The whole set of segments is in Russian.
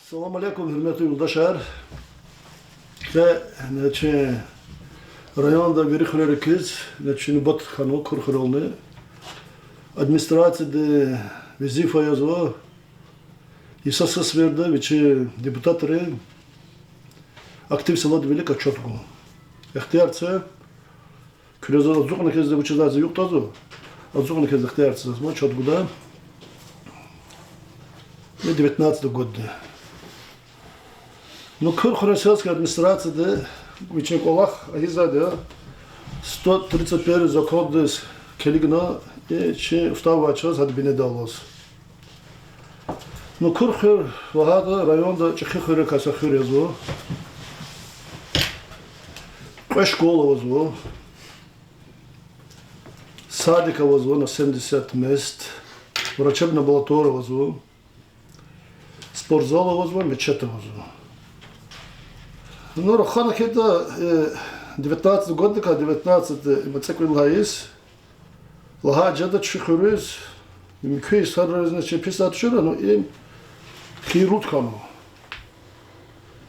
Assalomu alaykum, hurmatli yurtdoshlar. Neçe rayonda bir xırırıkız, neçe bat kanal kurxırıldı. Administrasyada vazifa yazıyor. İsasas verdi, veçe deputatları aktiv saladı bile kaçırdı. İhtiyarsa külüze azıcık kezde bu çizazı yok tazo. Azıcık kezde ihtiyarsız ama çatguda 19 года. Ну, Кырхырашевская администрация, вече колах, изаде, 131 закон des Келигна, че устава час адбине далос. Ну, Кырхыр, вагада районда чехихыры касахыр язо. Школа возво. Садика возво на 70 мест. Врачебная амбулатория возво. Спортзала возво, мечета возво. Ну, Рахана кеда 19 года, 19 мацеквил гаис, лага джада чхурыз, микей саррыз на чеписат шура, но им хирург кану.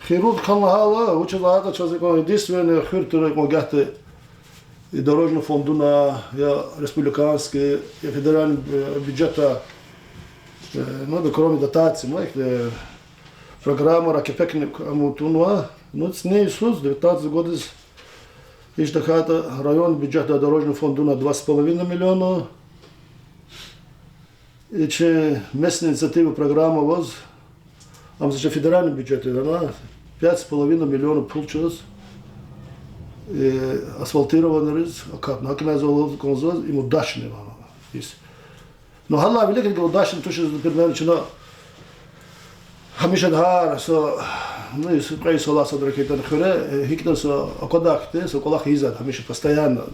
Хирург кану хала, учила чазикон единственный хирург могат и дорожного фонда на я республиканский, я федеральный бюджета, ну, да кроме дотаций, моих программа ракепекник амутунуа. Ну, с ней Иисус, 19 год, еще такая район бюджета дорожного фонда на 2,5 миллиона. И че местная инициатива программа воз, а за федеральный бюджет, она 5,5 миллионов получилось. Асфальтированный рез, как на князь конзоз, ему удачный. Но халла великий удачный, то что, например, что هميشه دهار سو نيس قيس الله صدرك يتنخره هيك سو اقداخته سو قلاخ يزاد هميشه постоянно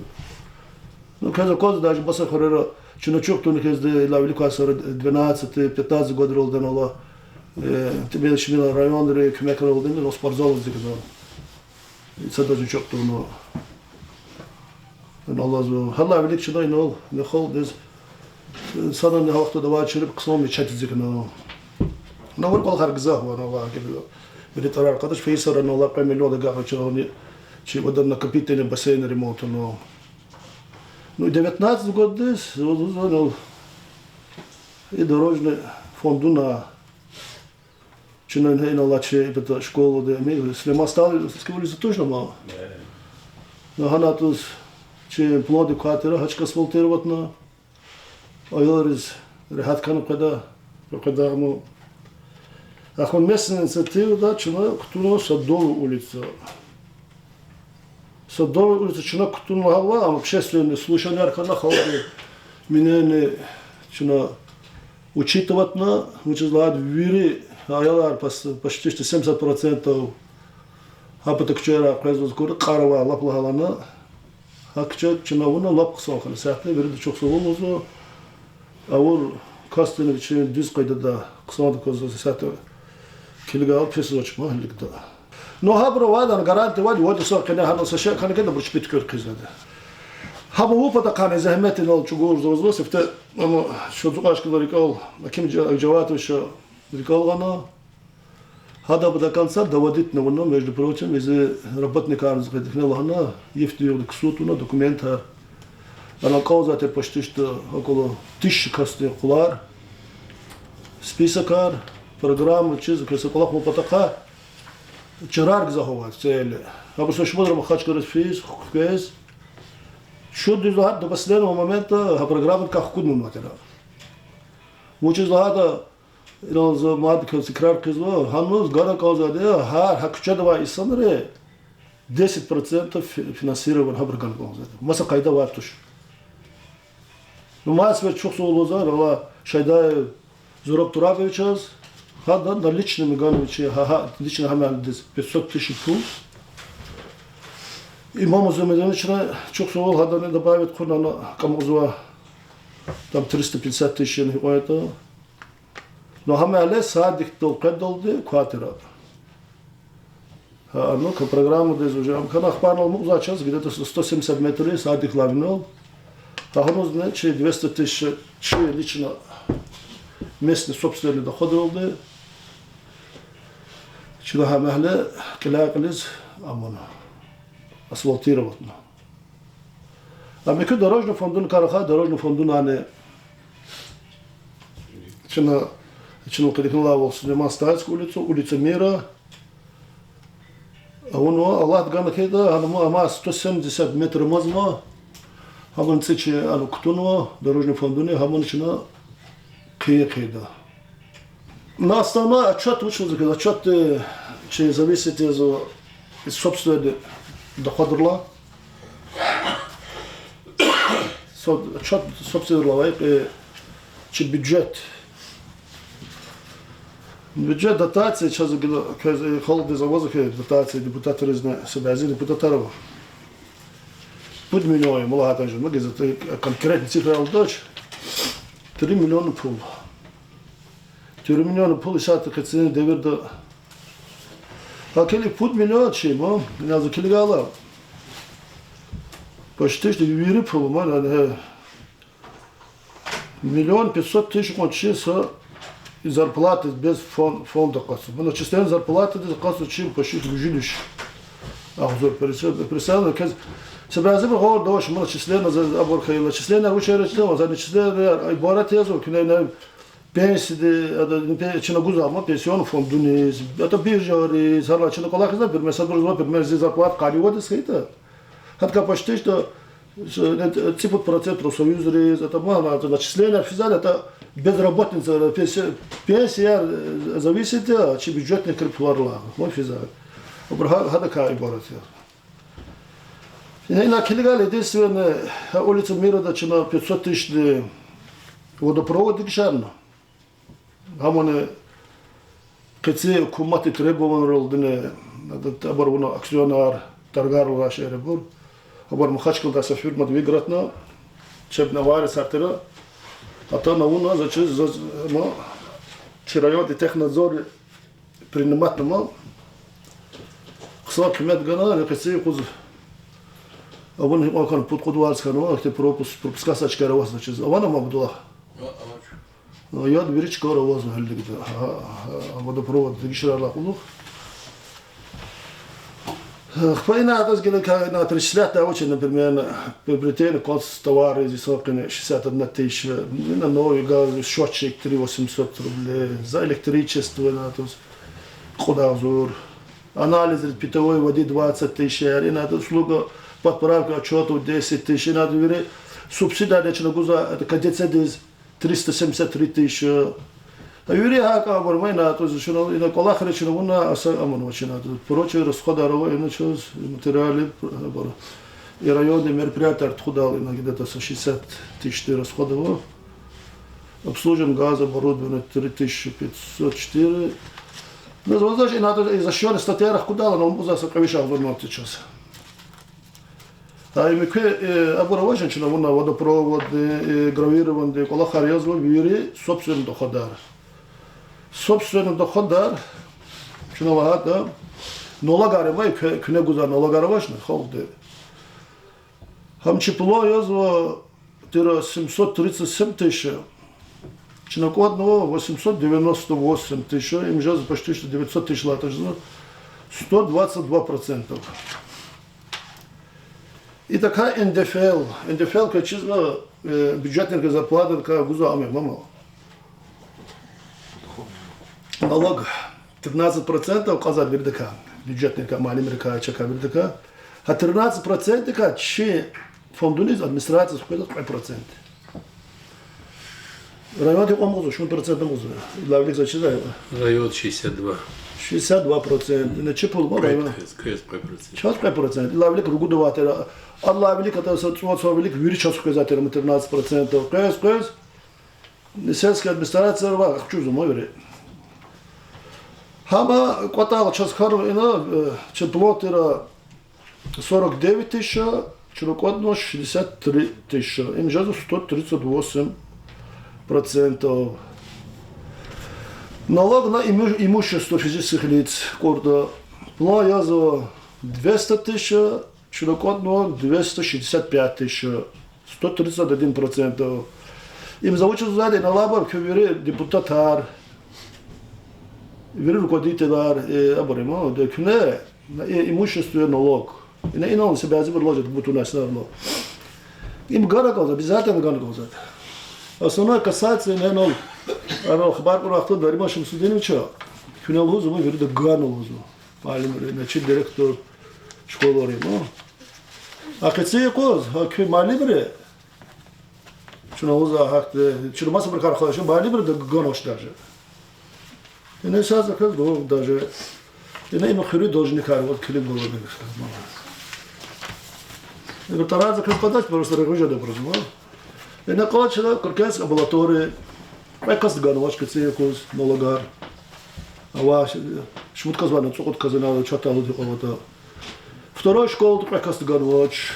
ну كذا كوز даже بس خرر شنو чук то كذا لا велико 12-15 год ролдан الله тебе шмила район ре кмек ролдан но спортзал зигдо это даже чук то но الله зо халла велик что но нахол дез садан вакытта давай чирip кысом чат зигно Ну, вот колхар гзах, вона ла, говорит, arkadaş фейсера, но ла пемельода гага, че вода накопительный бассейн ремонт, но 19 год здесь, и дорожный фонду на чиной на лаче, это школу, да, мы слема стали, сказали, за точно мало. Но она тут, че плоды квартира, хачка асфальтировать на, а я рехаткану когда мы Ако местна инициатива, да, чина кутуна Садова улица. Садова улица чина кутуна хава, ама общественные слушания аркана халки минене чина учитывать на, учитывать вири, аялар почти 70%. А потом вчера произвел скоро карава лаплахалана, а чина уна лап ксохали. Сахте вири çok соломозо, а вор кастене че düz кайда ксохали козо сахте. Килгал песо очма лигда. Но хабро вадан гаранти вади води со кена хана со шек хана кена бурч биткөр кызады. Хаба упада кана захметин ол чугур зозло сефте ама шозук ашкылар рикал аким жавату шо рикал гана хада до конца доводить на воно между прочим из работника разгадихнела хана ефтиюк сутуна документа она каузате почти что около 1000 кастекулар списокар программы, чизы, красоколах, мопатака, чарарг заховать, цели. А после шмодра махачка расфиз, хуквез. Что до последнего момента, а программа как худну материал. Мучиз лада, за мадка секрар кизло, ханус гора каузаде, хакчадова и санре 10% финансирован хабрган каузаде. Маса кайда вартуш. Ну масвер чухсу лозар, ала шайдай Зураб Турабовичаз, хада наличными гановичи, лично хамян 500 тысяч пул. Имаму Замедовична, чук совол хада не добавит курна камузва, там 350 тысяч это. Но хамяле садик толкет долде квартира. Ну, к программу дез уже, канах панал муза час, где-то 170 метров садик лавнул. А он знает, 200 тысяч лично местные собственные доходы. Чего махле килакализ амон асфальтировать. А мы к дорожному фонду караха дорожному фонду нане. Чина кадикнала Сулейман Стаицкую улицу, улица Мира. А он Аллах гана кеда, ама 170 метров мазма. Хамон цечи ану ктунва дорожному фонду не хамон чина кеда. На основной отчет учился, отчет зависит из собственного дохода. Отчет собственного бюджет. Бюджет дотации, сейчас холодные завозы, дотации депутаты разные себя, депутатов. Будь миллионы, мало там же, многие за конкретные цифры алдоч, 3 миллиона пул. 3 миллиона пул, сейчас так цены доверда. А кели пут миллион чего, меня за кели гала. Почти что вири пул, мана 1 500 000 кончится зарплаты без фонда кассу. Мы начисляем зарплаты без кассу чем почти жилищ. Ахзор представляю, как собрался бы говорить, что мы начисляем за аборхай, начисляем на учебные число, за начисляем иборат язык, на пенсии, чина гузама, пенсионный фонд дунис, это биржа, сарла, чина колах, например, например, зарплата каливоды скрыта. Хотя почти что типа процент профсоюза, это мало, это начисление официально, это безработница, пенсия зависит от бюджетных кредитов, мой физик. Обрахада кай борот. И на Килигал единственная улица Мира дачина 500 000 водопровод дикшарно. Амоне кеце кумати требован ролдне абарвуно акционер торгар вашер бур. Абар махачкал да фирма двигратна чебна вари сартера. А на уна за чирайот технадзор принимать на Ксак мед гана, я кеце куз. А вон он кан подходуал скану, те пропуска сачка равас значит. А вон Абдулlah. Я дверичка равас галлик. А водопровод дигшрала кулух. Хпайна это сгела на 30 лет, очень, например, приобретение кост товары из сокны 61 000, на новый газ, счетчик 3800 рублей, за электричество, на то ходазур. Анализ питьевой воды 20 000, надо услуга подправка отчетов 10 000, надо верить субсидия на гуза, это кадецедиз 373 000. А юрий хака бармайна, то есть что на колах речи на амон вачина, прочие расходы ровые, иначе материалы и районные мероприятия отходали на где-то 60 000 расходов. Обслуживаем газ, оборудование 3504. Ну, значит, надо за счет статьярах куда, но он за сокровищах вернуть сейчас. А и мы оборудование женщина, вон водопровод, гравированный, колах арьязло, вири, собственный доходар. Собственный доходар, что нового, нолагаровый, книгу за нолагаровочный, холодный. Хамчепло язва 737 000. Чинокодного 898 000, им же почти 900 000 латыш, 122%. И такая НДФЛ, как числа бюджетная зарплата, как гузами, мама. Налог 13% казать вердика, бюджетная маленькая америка, чека вердика, а 13% как че фондуниз администрация сколько 5%. Район ты омузу, что процентом музу? Лавлик зачитает. Район 62. 62%. На чепул район. Сейчас 5%. Сейчас 5%. Лавлик ругудоватый. А лавлик это социалик виричас сказать 13%. Кэс. Сельская администрация рва, хочу замовить. Хама квартал час хару ина чеплотера 49 000, чурокодно 63 000. Им жазу 138%. Налог на имущество физических лиц корда план язва 200 000, чурокодно 265 000, 131%. Им заучил сзади на лабор кювери депутатар. руководитель аборимо, докуне, имущественный налог. И он себя заложит, будто у нас налог. Им гарагал, обязательно гарагал. Основное касается, наверное, хабар курахту дарима Шамсудиновича. Хюнел хузу, мы верю, гану хузу. Малим, начал директор школы римо. А кецея коз, малим, Чуна хуза хакте, чуна маса бракар худаши, малим, ганош даже. И не сразу как даже. И не имя хюри должник вот клип было. И тараз как подать, просто регужа добро. И на колоче коркес амбулатории, прекас ганош кецея коз, нолагар. А шмутка звана, цукот казана, чатал диколота. Второй школ ты прекас ганош.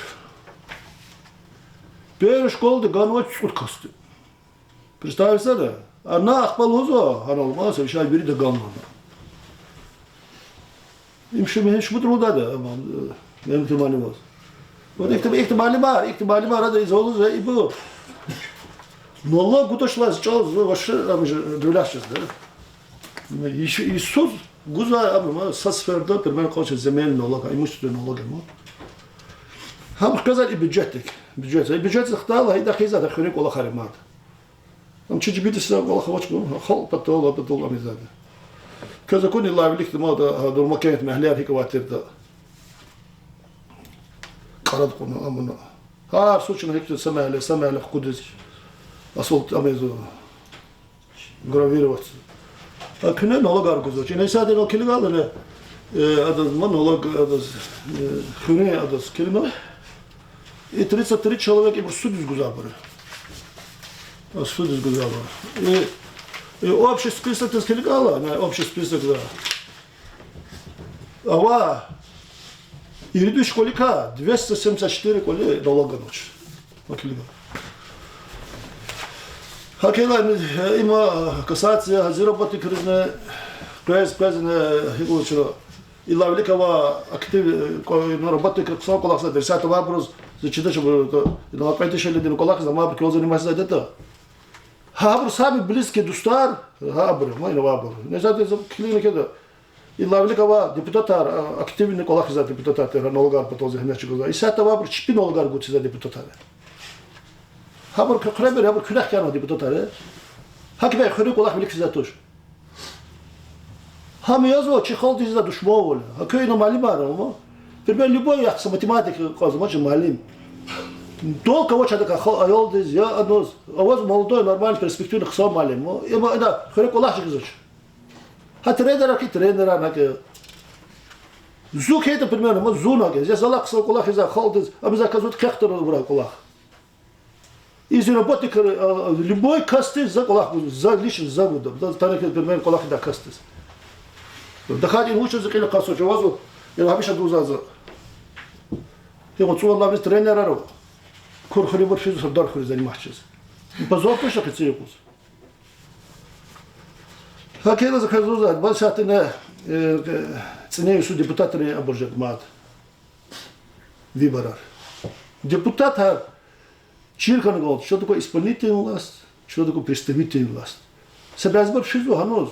Первая школа ты ганош шуткасты. Представь себе, она ахпалузо, она алмаз, вещай бери да ганна. Им шмут рудада, я не понимаю вас. Вот их малимар, это из олуза и было. Но Allah gutaşlar çalız başı amca dövlaşız da. Иисус гуза абма сасферда пермен коч земельный налог, имущественный налог ему. Хам сказали бюджетик. Бюджет захтала и дахиза да хрик ола харимат. Там чуть битися ола хавачку, хол патола амизада. Каза куни лавлик да дурмакет махляр хикватирда. Карад куна амна. Ха сучна хикт самаля кудис. Асфальт амезо гравировать. А кне налог аргузоч. Не саде но килгал не адаз налог адаз хне адаз килно. И 33 человека и суд изгузабры. Суд изгузабры. И общий список ты килгала, на общий список да. Ава ириду школика 274 коли налога ночь. Килгал. Hakela ima касается заработки кризне презне хигучро и лавликова актив на работе как соколах за 10 вопрос зачитать что на пятый лет колах за маб кто занимается это хабр сами близкий достар хабр мой хабр не знаю за клиника да и лавликова депутат активный колах за депутат налогар потом за хмячко за и 10 вопрос чипи налогар гуци за депутата Хабар крабер, хабар кулах кяна депутатare. Hakbe khuri kolak bilik zatosh. Ham yazvo чехол диза душмовол. Hakay no malim арама. Теперь любой яхс математик казмач малим. Только вот это как айол диз я одно. Аваз молодой нормальный перспективный хсам малим. Има это khuri kolak жигзоч. Ха тренера наке. Зук это примерно, мы зунаге. Здесь алак хсам колак за халдиз, а мы заказывают кахтер брак колак. Из работы любой кастис за колах за лишний заводом, за тарик пермен колах да кастис. Дахади лучше за кино кассу чувазу, я habisha дуза за. Я вот сюда без тренера, курхали больше за дарху заниматься. Позор точно кациркус. Хакела за казуза, большатина ценею суд депутаты обожат мат. Выборар. Депутат Чиркан говорит, что такое исполнительная власть, что такое представительная власть. Себя избор шизу, ханоз.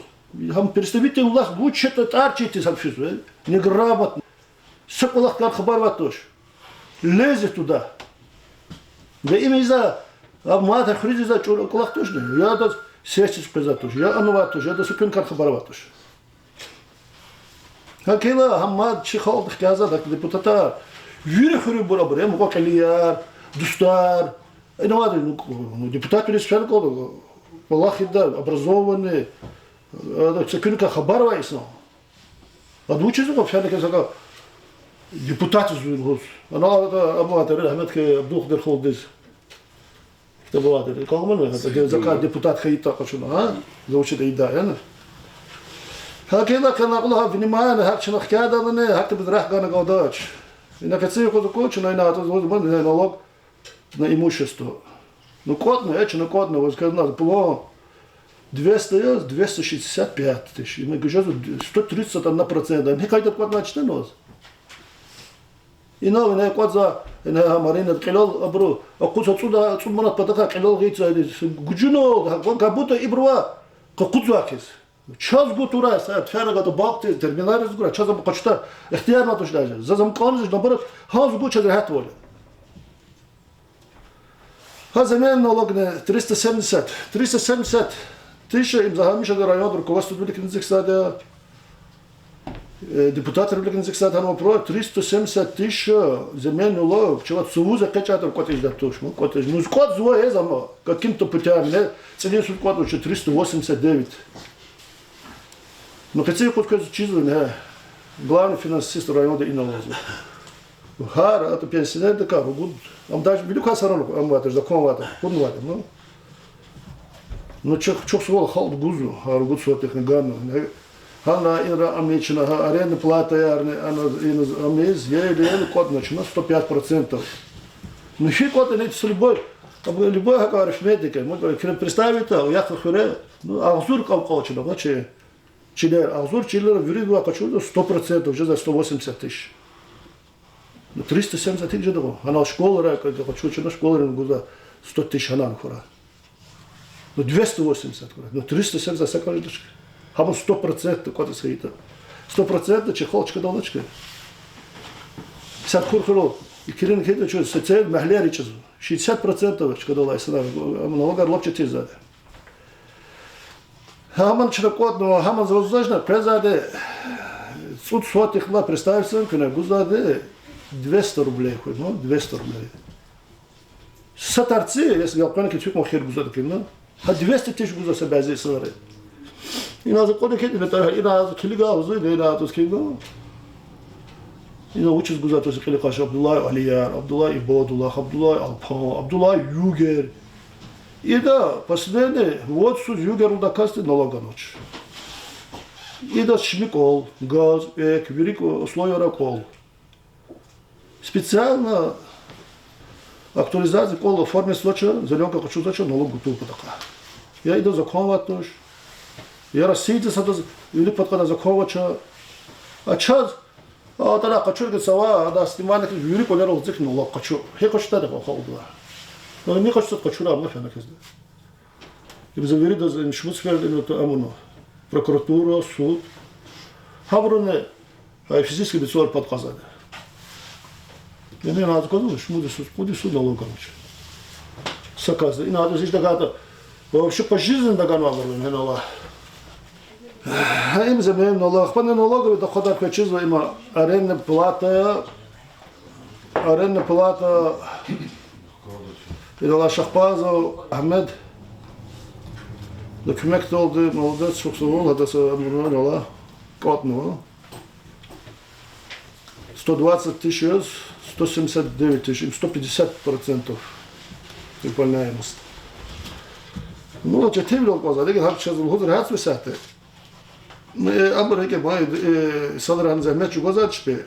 Хам представительная власть лучше это арчите сам шизу, неграмотно. Соколах как хабар ватош. Лезет туда. Да имя из-за обмата хризи за чурколах тоже. Я да сесть сказать тоже. Я ануватош, я да сокон как хабар ватош. Хакела хаммад чихал дхказа так депутата. Юрий хри бурабр, я могу калияр, дустар. И ну ладно, ну депутат перестал года, Аллах да, образованный, сокон как хабар вайсно. А двучится вообще не казака. Депутат из Она амата рахмет ке Абдул Дерхолдис. Это было это. Как мы это закат депутат хайта качуна, а? Заучит ида, яна. Хакела kana Allah внимание, хакчна хкада не, хакта бедрах гана годач. И на кацию козакоч, на это возможно налог на имущество. Ну кодно, на кодно, вот сказано, было 265 тысяч. Мы говорим, 131%. Не как-то код начнено. И на код за на Марина Келол абру. А код отсюда манат потака Келол гейца. Гуджуно, как будто ибруа, как кудзакис. час год ура, тферга бакты, терминар разгура, час качта, ихтияр на тушляже. Зазам кануш, наоборот, хаз год час рахат воля. Земельный налог на 370 тысяч, им загамиша район руководство Великий Сада, депутаты Великий Сада, но про 370 тысяч земельный налог, чего сувуза качатор котеж да туш, котеж, ну скот злое зама, каким-то путями, не, цене суд кот уже 389. Но хотя кот кот чизу, не, главный финансист района и налози. Хар, это пенсионер такая, гуд. Ам даже велика сарана, ам вата, закон вата, кун вата, ну. Но чок свол хал гузу, хар гуд сватых не ганно. Хана инра амечина, аренда плата ярне, ана инз амез, еле код начина 105%. Ну хи код не с любой хакар арифметика, можно представить, я хохуре, ну ахзур калкалчина, значит, чилер, ахзур чилер виридуа качу 100%, уже за 180 тысяч. 370 тысяч дого. Она школа, как хочу, что на школе года 100 тысяч она хора. Ну 280 хора. Ну 370 секунд. Хам 100% куда сходит. 100% чехолчка долочка. 50 хора. И кирин хита что социаль махляри чезу. 60% чка долай сна. Много лопче тезаде. Хаман чракот, но хаман зрозажна презаде. Суд сотих ла представился, кна гузаде 200 рублей, ну, 200 рублей. Сатарцы, если я понял, что махер гузат кино, а 200 тысяч гузат себя здесь сары. И на законе кеди метар, и на килига узы, и на то скинго. И на учит гузат то скили каш Абдулла Алияр, Абдулла Ибадуллах, Абдулла Алпа, Абдулла Югер. И да, последний вот суд Югер удакасты налога ночь. И да шмикол, газ, эк, велик условия ракол. Специально актуализация кола в форме случая, зеленка хочу зачем налог готов такая. Я иду заковывать нож. Я рассеяться сада или подхода заковывача. А час, а тогда хочу говорить сова, да снимание юри колеров зик налог хочу. Я хочу тогда походу. Но не хочу хочу работать на кезде. И без веры да шмуцферд на то амуно. Прокуратура, суд. Хабруне, а физически бицуар подказали. Я не надо сказать, что мы здесь сюда логаемся. Саказы. И надо здесь догадаться. Вообще пожизненно догадываться, не надо. Им земельный налог. Пане налоговый дохода качезва има арендная плата. Идала Шахпазов, Ахмед. Документ толды, молодец, шуксовол, это самурнала, котного. 120 тысяч. 179 тысяч, 150% выполняемость. Ну, это тем глаза, леген хак сейчас худр хат висate. Мы абреке май садран замечу глаза чпе.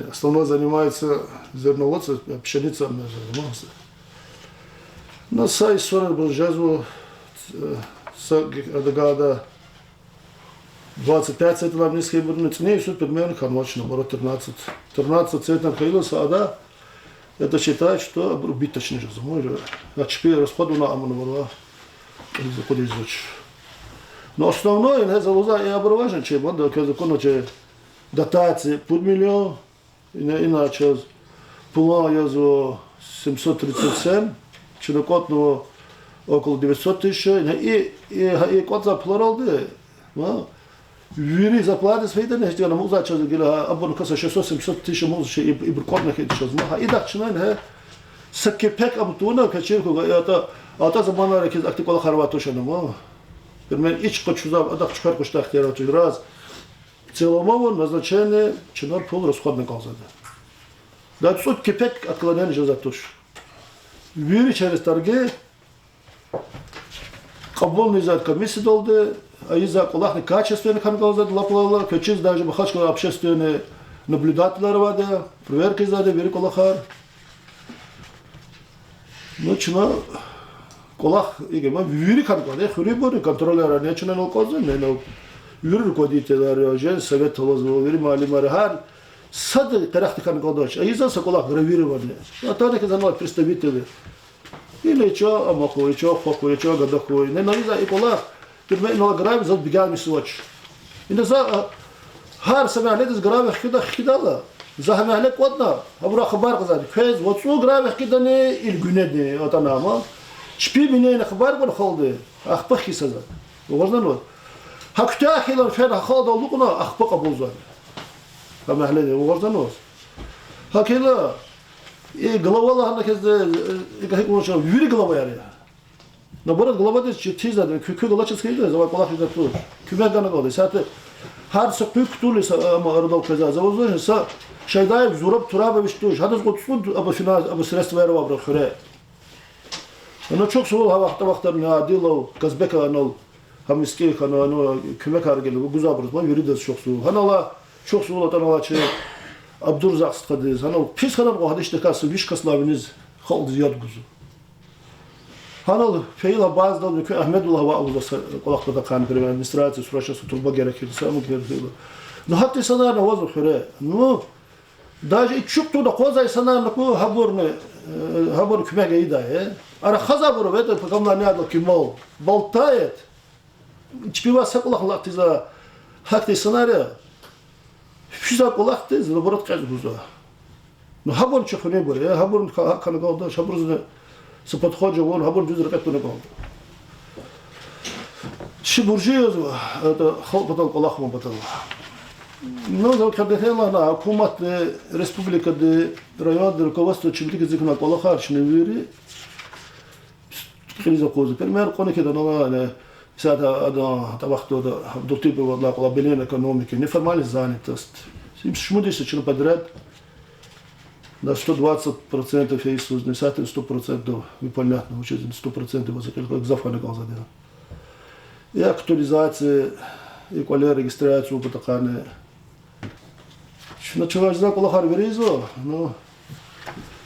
Основно занимается зерноводство, пшеница занимался. На сай 40 был жазу адагада 25 центов нам не схибурны цене, и суд примерно коночно, было 13 центов появился, а да, это считает, что убыточный же замой, а теперь расходу на амуну была, заходит изучить. Но основное, не залуза и образование, че вот до закону, че дотации под миллион, иначе план я за 737, чинокотного около 900 тысяч, и кот за плоралды, Вири заплаты свои да не сделано, муза чего гила, абон каса 600-700 тысяч муза и бркотных эти что змаха. И так чинай не, сакепек абутуна качирку, ата замана рекиз актикола харвату шанама. Пермен ич кочуза, адак чухар кушта ахтиярат раз. Целомово назначение чинор пол расходный колзады. Да суть кепек отклонение же за туш. Вири через торги, кабул низад комиссия долды. А из-за колахны качественных хамгалзад лаплала, качиз даже бахачка общественные наблюдатели рвада, проверки зады, вери колахар. Ну, чина колах, игема, вери хамгалзад, хури бори, контролера, не чина нолкоза, не нол, вери руководителя, жен, совет лозу, вери малимари, хар, сады тарахты хамгалдач, а из-за колах гравированы. А то неки занимают представители. Или чё амаху, и чё фоку, и чё гадаху, не на из-за и колах. Теперь мы граем за бегами сводч. И за هر سمعلت از گرام خدا خدالا زحمت قدنا ابرا خبر قزاد فیز وصو گرام خدا نه الگونه نه اتناما شپی بینه خبر بر خالده اخبا خیسازد وجدنا نو هکتا خیلان فر خالد لقنا اخبا قبول زاد فمحله وجدنا نو هکلا глава هناك هيك شو يوري глава يعني نبرد глава ده تيز ده كل глава تسكيل ده زمان قلنا في ده كم كان قاضي ساعة هر سقيق طول ما أرضه كذا زوجين سا شيء زورب تراب بيشتوش هذا قطفون أبو فيناز أبو سرست وير وابر خير أنا çok soğuk hava ne adilo kazbeka anol hamiski kanano küme kargeli bu güzabrız ben yürü de çok soğuk hanala çok soğuk atan ala çe Abdurzak sıkadız hanal pis kadar o hadi işte kalsın viş kaslaviniz haldı ziyad guzu hanal feyla bazıdan ki Ahmedullah ve Abu kulakta da kan permen administrasyon suraşası turba gerekirse ama gerekirse no hatta sana ne vazı xire no даже çok da kozay sana ne bu habur küme geyda ara xaza buru ve de pakamla ne adlı kimol baltayet hiçbir vasa kulakla tiza hatta sana ne füza kulak tiz laborat kaç guzu no habur çıkıyor buraya habur kanı kaldı habur سپتخوجه وون هبون جزر قطونه قال شي برجيز هذا خلق بطل قلاخ من بطل نوزو كده هلا نا حكومة ريسبوبليكا دي رايون دي ركوستو تشبيك زيكنا قلاخ شنويري خليزه قوزه برمير قونه كده نوع انا ساعه هذا توقته ده دكتور والله قلا بين экономики неформальный занятость مش مدرس شنو подряд на 120% я Иисус, не 100% непонятно, учитель 100% возникли, как завханы газады. И актуализация, и коли регистрацию потаканы. Началось знак Аллахар Веризо, ну,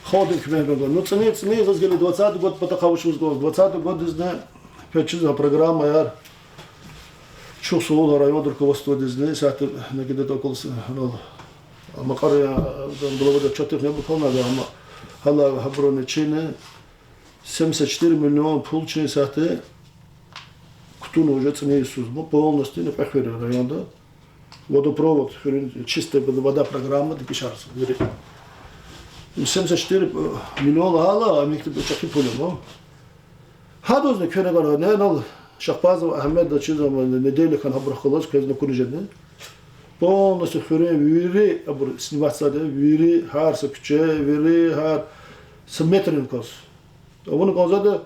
ходим к мне, ну, цены, возгали 20 год потакавший взгляд, 20 год, дизне, 5 часов программа, я чувствовал район руководства дизне, сяты, на где-то около, مقر دولت چطور نبودم اما حالا هبرون چینه 74 میلیون پول چین ساعته کتون وجود نیست ما полностью не похвалили районда водопровод чистая вода программа дикишарс 74 миллион hala amikte çakı pulum hadozne köne var ne nal Şahbazov Ahmed da çizim nedeli kan habr khalas kez ne kunjene полностью хурем вири абур сниматься вири хар сапче вири хар сметрин кос он казада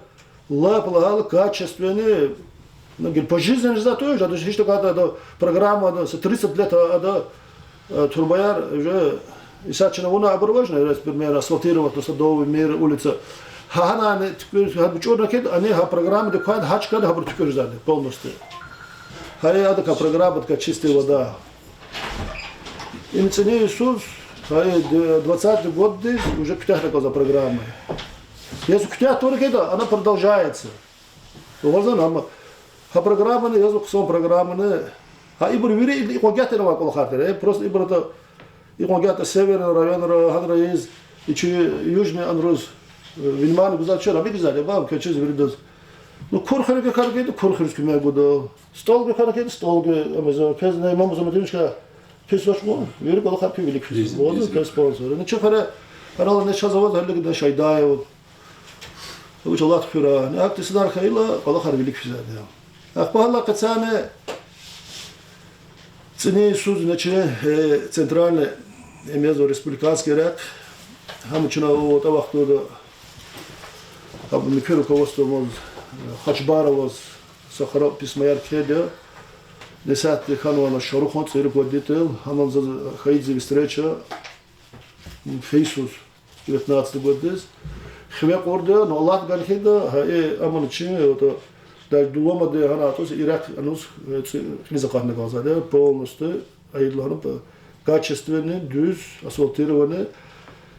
лапла качественные нагил пожизненно за то же даже что когда программа да 30 лет да турбояр уже исачна она оборважна например асфальтировать садовый мир улица хана не теперь хабчона кед они ха программа да кад хачка да абур теперь зады полностью хай ада ка программа да чистая вода Инициатива Иисус, 20 год уже пятая за программой. Если пятая только это, она продолжается. Важно, а программа не, если сам программа не, а ибр вири и когяты на вакол хатер, просто ибр это и когяты северный район, хадра есть и южный анрус, винман гузачер, а видишь, да, баб, качез виридос. Ну курхер как каргет, курхер с кем я буду. Стол как каргет, стол как, а пез на маму заматинчка. Песочку, вери было хапи велик физ. Вот это спонсор. Ну что хара, хара не шазавод, хали когда шайдай вот. Уж Allah тхира. А ты сюда хайла, Allah хар велик физ. Ахпахла кацане цене суд начали центральный между республиканский ряд. Хамчина вот авахтуда. Абу Микер руководство моз Хачбаров Сахаров письмаяр кеде. Десятый хануана Шарухон церковь водитель, ханан за хайдзи встреча, Фейсус 19 год здесь. Хвек орде, но Аллах галхида, аман чин, это даже дулома де хана, то есть Ирак анус хлизакахны газаде, полностью айдлахны качественный, düz, асфальтированный,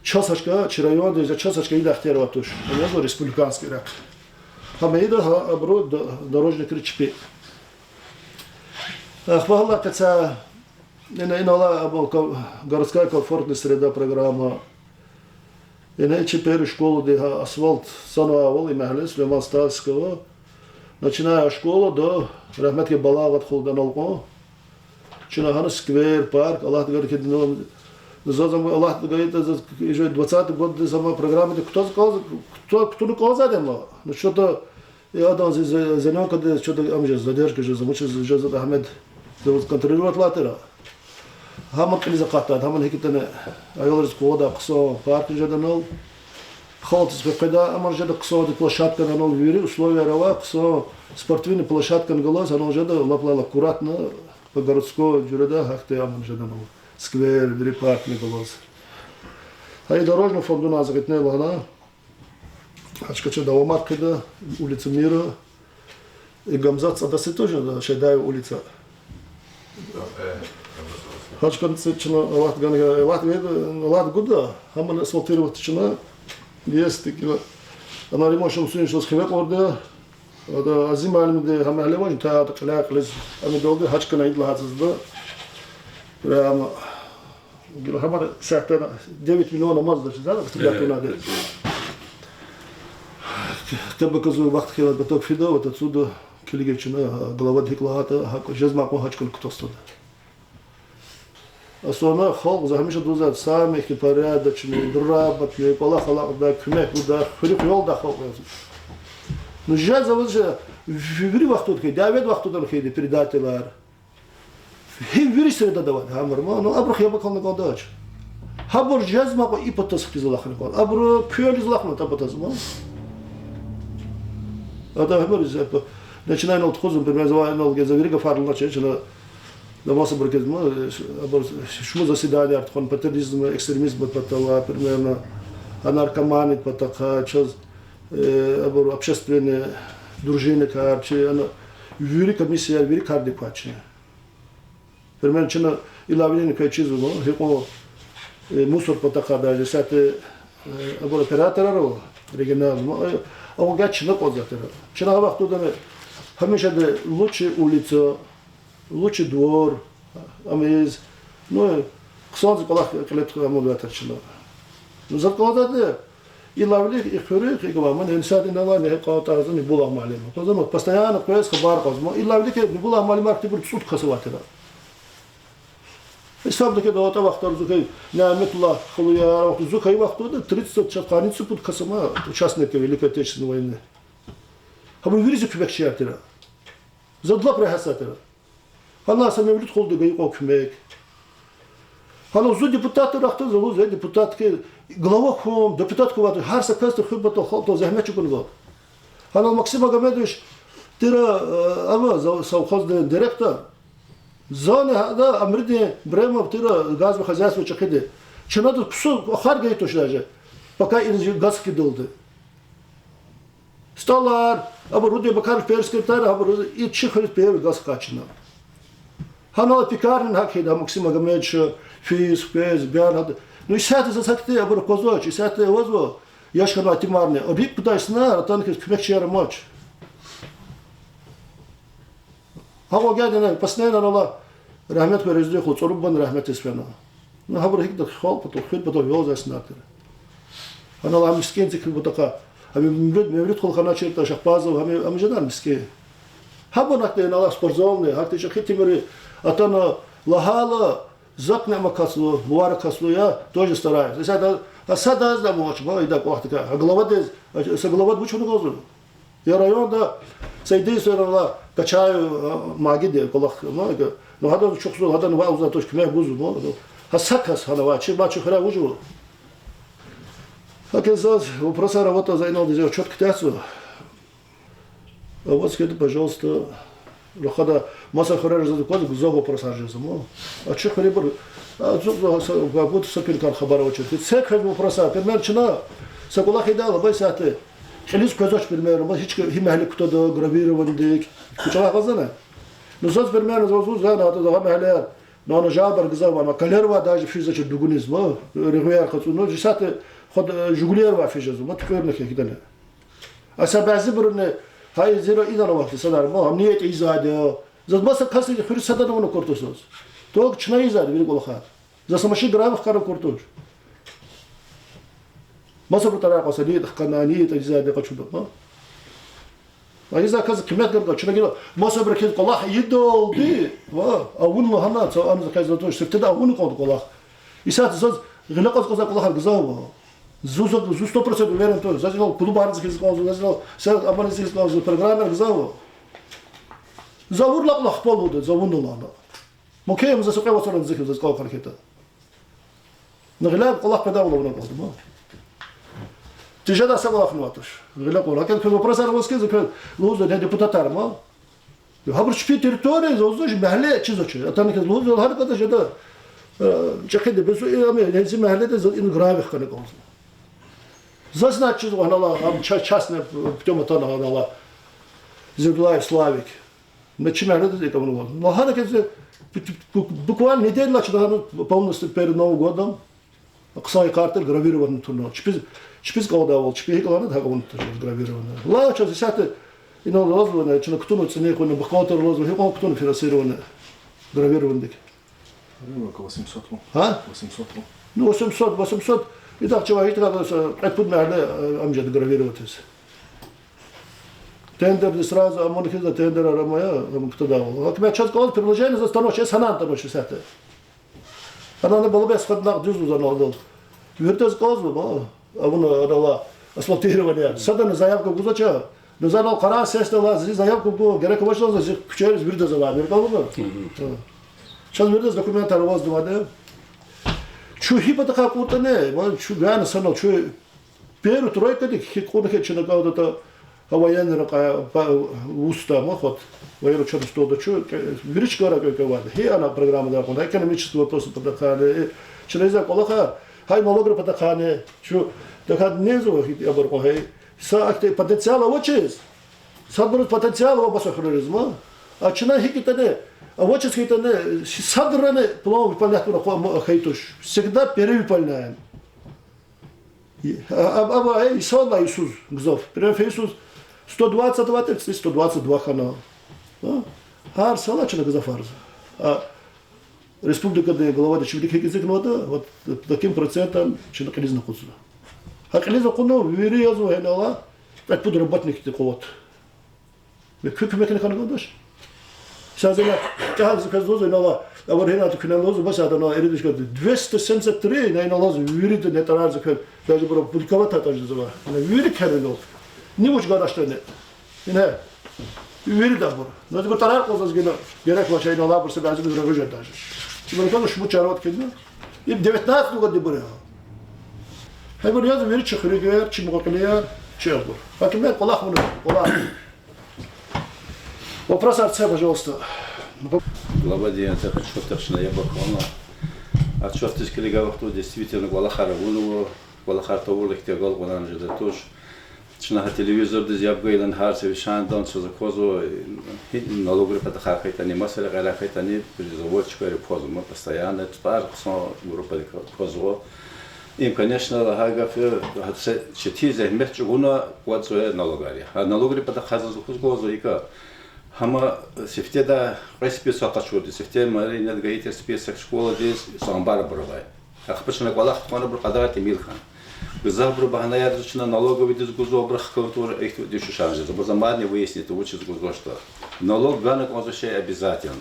часочка, чирайон, де часочка ида ахтиарватуш, это республиканский Ирак. Хамеида абро дорожный кричпи. Ахвалла каца инала городская комфортная среда программа. И теперь школу де асфальт сануавал и махлес Леман Стальского начиная школу до рахметке балагат холдан алго. Чинахана сквер, парк, Аллах говорит, Аллах говорит, уже 20-й год сама программа, кто не сказал ему? Ну что-то, я там за него, когда что-то, задержка, замучил, Ахмед, контролировать латера. Хаман кли заката, хаман хикитане, айолар скода, ксо, парк жаданол, холтис когда амар жада ксо, площадка на нол вири, условия рава, ксо, спортивная площадка на голос, она жада лаплала аккуратно, по городскому джурада, хахте амар жаданол, сквер, вири парк на голос. А и дорожный фонд у нас загитнела, она, ачкача давамат, когда улица Мира, и Гамзат Садаси тоже, Шайдая улица. Хачкан цечна Аллах ганга Аллах гуда хаман асфальтировать чина есть такие она ремонтом сунишл схвек орда да азим алимде хам алеван та таклак лез ами долго хачкан идла хазда прямо хамар сахта 9 миллионов мазда да что надо тебе казу вакт хила готов фидо вот отсюда килигечина глава диклата хак жезма ко хачкан кто стоит. Основна халк захмиша дузат самих и порядочный, грамотный, Аллах да кмек, да хрюк йол да халк. Ну жаз завоза вири вахтут ке, давид вахтудан ке предателар. Вири среда дават, хамарма, ну абрах я бакал на годач. Хабор жаз мако и потас хизалах не кал. Абро пёл излах на потас ма. Это хабор из это. Начинаем от хозу, примерно, на газавирига фарлна чечена. Да масса бракетма, шум заседания, артхон патеризм, экстремизм потала, примерно, наркоманы потака, час общественные дружины карчи, она вюри комиссия, вюри карди пачи. Примерно, чина и лавление кайчизу, но хико мусор потака даже, сяте оператора регионального, а он гад чина козатера. Чина вах туда, хамиша лучше улица. Лучший двор, амиз, ну, ксонцы палах клетку амулятарчила. Ну, закладывали и лавли, и хурик, и говорим, инсад и навали, и каутазан, и була малима. Потому что постоянно поезд хабар казмо, и лавли, и була малима, ты будешь суд хасаватера. И сам таки до этого вахтар зукай, нааметла хулуя, зукай вахту, 30 чатканицу под хасама, участники Великой Отечественной войны. А вы видите, как чертера? За два прихасатера. Она сами влюбит холды гайко кмек. Она зу депутаты рахты залу за депутатки глава хом депутат куват харса кастер хубата холто захмечу кунгот. Она Максим Агамедович тира ама совхоз директор зоны да амриде Бремов тира газовое хозяйство чахиде. Чинада псу харгай тошлаже пока газ кидылды. Сталар аба Руди Бакаров перскретар аба и чихрит пер газ качна. Ханал пекарен хакида Максим Агамедович физ пез бян. Ну и сяте за сакте або козоч, и сяте возво яшкана тимарне. Обик путайсна ратанки кмекчера моч. Хаго гадена постоянно рала рахмет перездё хол цорубан рахмет испена. Ну хабр хик да хол потом хит потом вёз снатер. Она ла мискин зикр бутака. Ами меврит хол хана черта шахпазов ами жадан миске. Хабо накте на ла спортзалне, хакте шахитимери атана лахала закне макаслу, муаракаслу я тоже стараюсь. Сада да моч, ба ида кохтка. А глава дез, с глава бучу не гозу. Я район да сайди сорала качаю магиде колах, мага. Но хада чуксу, хада нва уза точ кме бузу, но. Хасакас ханава, чи бачу хра ужу. Как из-за вопроса работа зайнал дезер чётко тясу. А вот скажите, пожалуйста, лохада масса хораж за код зого просаживается, мо. А что хребр? А зого вот сопилкар хабара учит. Все хреб вопроса, пример чина. Сакулах идала, байсате. Хелис казач пример, мо хич химали кто да гравирован кучала газана. Но зас пример зазу зана ата да махаляр. Но она жабар гзава, ма калерва даже физически дугунизм, регуяр хацу, но жисате ход жугулерва физизм, вот кверных кидана. А сабази брне هاي زيرو إذا روحت صدر ما هم نيت إزاده زاد بس كاسي خير صدر نمونه كورتوسوس توك شنا إزاده بيقول خاطر زاد سماشي جرام خارج كورتوش ما صبر ترى قصدي دخلنا نيت إزاده قشود ما А из-за каза кемет горга, чuna гила, маса бракет колах идолди, ва, а вон лохана, ца ан заказа то, что тогда вон код колах. И сад заз гилакас коза колах гзава. Зуз 100% уверен то, зазил клубар заказа коза, зазил сад абонент заказа коза, программер гзава. Завур лах полуде, завун лана. Мокеем за сукава соран заказа за колах харкета. Нагилак колах педавла вон код, ма. Тижада сабах нуатуш. Гилакол, а как вопрос арвоски заказ, луза не депутатарма. Хабр чпи территория, зозуш махле чизочи. А там как луза хар када жада. Чахиде безу ами нези махле де ин гравих кане кон. Зазнать чизу ханала, ам частне птема тана ханала. Зюдлаев Славик. Начи махле де камну. Но хана как буквально неделю начала полностью перед Новым годом. Ксай картель гравирован турно. Чпиз года вол, чпиз года да он гравирован. Ла что сяте ино лозло, чно ктуно цене коно бахатор лозло, хо ктуно финансирован гравирован дик. Около 800. А? 800. Ну 800. И так человек тогда отпуд махле амжад гравировать. Тендер сразу, а монахи за тендер рамая, кто давал. А когда часто кого предложение за станочек, сананта больше сяте. Она не была без ходнак дюзу занадал. Вертез козло, а вон дала асфальтирование. Садан заявку гузача. Но занал кара сестала, заявку го герек вошел за вчера вертез зала. Веркало. Сейчас вертез документ арвоз думаде. Чухи потака куртане, ма чу гана санал чу первый тройка дик конхе чена гаудата военный рака уста махот. Военный что-то что до чу виричка рака кавад. Хи она программа да кон экономические вопросы потакане. Через это колоха хай налогы потакане. Чу так незу я барко хай. Саакте потенциал очис. Садбрус потенциал обасахризма. А чина хикитане. А вот сейчас это садраны план выполнять на хайтуш. Всегда перевыполняем. А Исаала Иисус гзов. Прям Иисус 122 тексты, 122 хана. Ар салачна гзафарз. А республика де глава чевлик язык нода вот таким процентом чина кализна кузна. А кализна куно вери язу хенала. Так под работник те кот. Вы как механик ангодаш? Сазена кахал заказозу нала, а вот хена тукналозу баса дана эридиш гад 273 на налозу вирид не тараз как даже про пулькавата тоже зова. На вирид кэрнол. Не уж гадаштане. Не. Вирид дабор. Но это тарар козас гена. Герек ваша нала просто базы грожет даже. Чего то шму чарот кедна. И 19 год дебре. Хай бор язу вирид чхригер, чмокалия, чебор. Факимет колах он. Колах. Вопрос отца, пожалуйста. Лабадия, это что точно я бахвана. А что ты сказал, что действительно Галахара вулу, Галахар того их тягал гонан же да тоже. Чна телевизор да зяб гайлан харсе вишан дан что за козу налогы потахаха это не масса галаха это не заводчика или козу мы постоянно спар сон группа козу. Им конечно лагафе чти захмет чугуна козу налогари. А налоги потахаза за козу ика Хама сефтеда респис аташуди сефте марина гаитер список школа здесь самбар бровай. Ахпачна квалах квана бркадат Эмилхан. Гзабру бахная ручна налоговый дисгузо брахкавтур их дишу шанжи. Забазамадне выяснить лучше сгузо что. Налог ганок возвращай обязательно.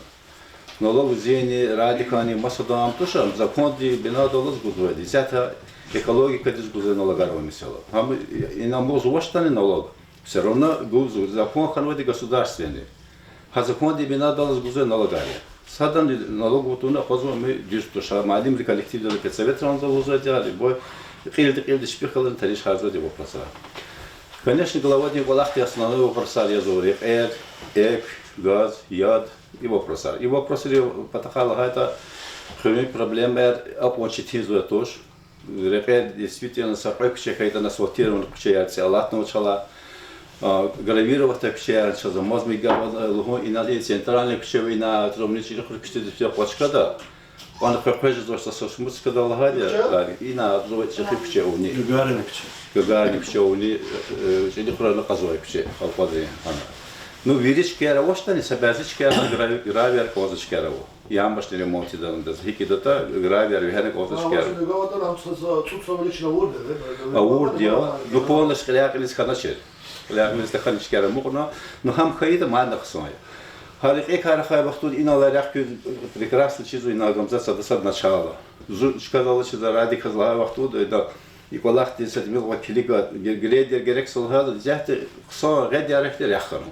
Налог зени радикани масадам тушам закон ди бинадолос гузо. Десята экологика дисгузо налогарового месела. Хам и нам возвращали налог. Все равно гузо закон ханвади государственный. Закон ди бинадолос гузо налогария. Садан налог на позу мы дишто ша малим коллектив для совет ранзалузо делали. Бой Хилды шпихален тариш харзоди вопроса. Конечно, головодник Галахти основной вопрос я зову эк, газ, яд и вопроса. И вопросы потахала это хроми проблемы опочить изо тоже. Репет действительно сапрекче это насвотирован кче алат научала гравировать кче за мозмига луго и на центральный кче на тромничных кче все почкада. Он пропозит, что сосмут сказал Гадя, и на обзывать чехипче у них. Гагаринче у них, или хрона казойпче, алпадры. Ну, видишь, я равошта не собязички, я гравер козочки раву. Я амбашный ремонт идан, да хики дата гравер вихерек козочки раву. А урд я, ну полный шкляк или сканачер. لا من استخدام شكارة مقنا نهم خيط ما نقصايا هذا إيه كاره خايب وقتود إنا لا رأيك прекрасно чизу إنا гамза садасад начало сказала что ради казла вaqtود إذا يقول لك تسمع وكليك جريدر جريك صلها زهت خصا غادي يعرف يحخنه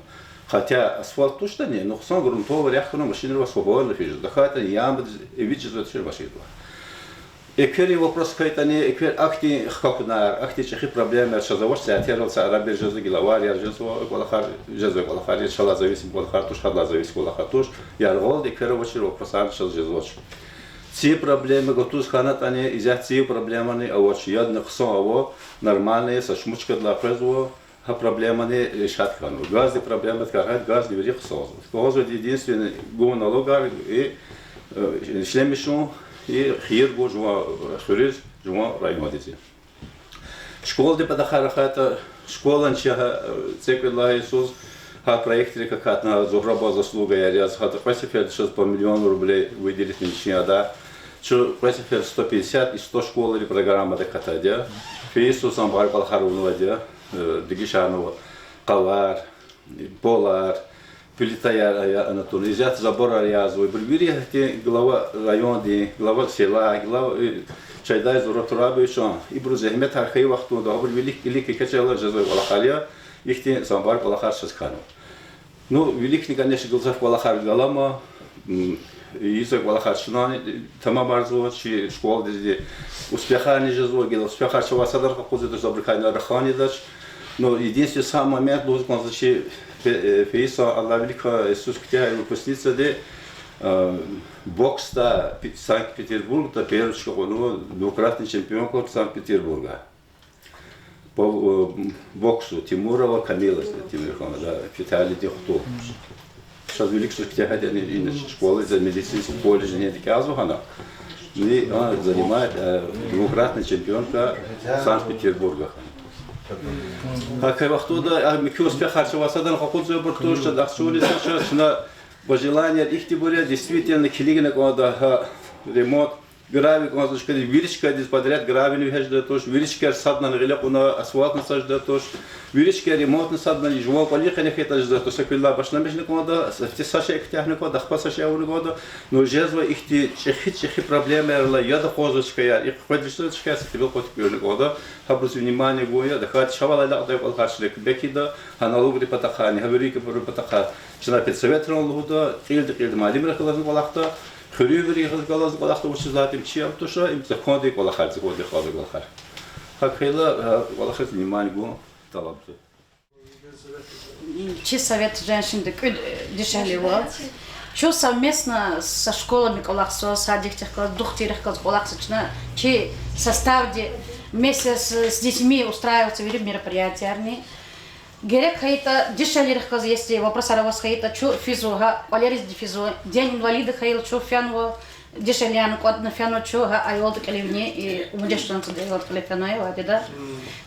хотя асфальт точно не но خصا грунтовый яхну машину свободно фиж да хотя ям видишь что все машину Эквери вопрос какой-то не эквер акти хакунар акти чехи проблемы что завод сеатерался арабер жазу гилавар я жазу колахар иншалла зависим колахар туш хадла зависим колахар туш я гол эквер вообще вопрос что жазу Ці проблемы готуз ханат они из-за ці проблемы а вот я не хсово нормальные со шмучка для презво а проблемы решат хану газы проблемы карат газ не вери хсово тоже единственный гуманалогар и шлемишон и хир гожва хурез жуа районадизи школде подахарахата школа нча цекла Иисус ха проекты как на зухраба заслуга я ряз хата пасифер сейчас по миллиону рублей выделить ничья да что пасифер 150 и 100 школ или программа да катадя Иисус сам баркал харунова да дигишанова калар полар Пилитая Анатолий, взять забор Ариазу, и Бульбири, глава района, глава села, глава Чайдай, Зуротурабы, и Брузехмет, Архей, Вахту, да, великий качала, Жазой Валахалия, их те самбар Валахар Шаскану. Ну, великий, конечно, Гулзав Валахар Галама, Изак Валахар Шинани, Тамабарзу, школа, где успеха не Жазой, успеха Чавасадар, какой-то Забрикайна Рахани дачь, но единственный сам момент, должен значит, Фейса Аллах велика Иисус Христос выпускница де бокста Санкт-Петербурга, первый двукратный чемпион Санкт-Петербурга по боксу Тимурова Камила Тимирхана, да, Виталий Дехту. Сейчас велик Иисус Христос хотя школы за медицинский колледж не доказывана, и она занимает двукратный чемпионка Санкт-Петербурга. Как вахтуда, а мы успех харчевасадан хакудзу бортуш, да ахшули сейчас на пожелание их тибуря действительно килигна года ремонт грави гонзочка виричка здесь подряд грави не хежда тош виричка садна гелякуна асфальт насажда тош виричка ремонт насадна жуа полиха не хета жда то секула башна мешна года в саша их технику да хпаса шеу года но жезва их ти чехи проблемы ла я да хозочка я их подвижочка сетил ход года хабрус внимание гоя да хат шавала да да харшлек бекида аналогри патахани хабрика патаха чна педсоветрон года илд малим рахлазн валахта Хрювери галаз галахта учизатим чиам туша им законы галахар законы хады галахар. Хакхейла галахар внимание го талабты. Чи совет женщин дешевле Что совместно со школами Галахсо, садик тех духтирах Галахсочна, чи составде вместе с детьми устраиваются мероприятия. Герек хаита дешевле если вопрос арабас хаита чу физу га валерис дефизу день инвалида хаил чу фянво дешевле код на фяно чу га айол каливне и умдештан цеде вот калифяно его да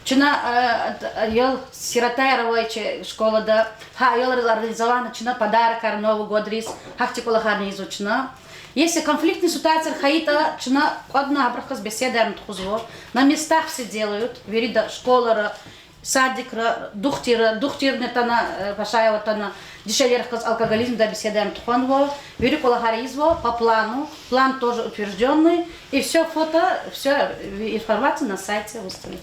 чина айол сирота равайче школа да ха айол организована чина подарок Новый год рис хактикола харни изучена если конфликтные ситуации хаита чина одна абрахас беседа на местах все делают верида школа садик, духтир тана пашаева тана дешевле алкоголизм да беседуем туханво, великого харизма по плану, план тоже утвержденный и все фото, все информация на сайте выставлена.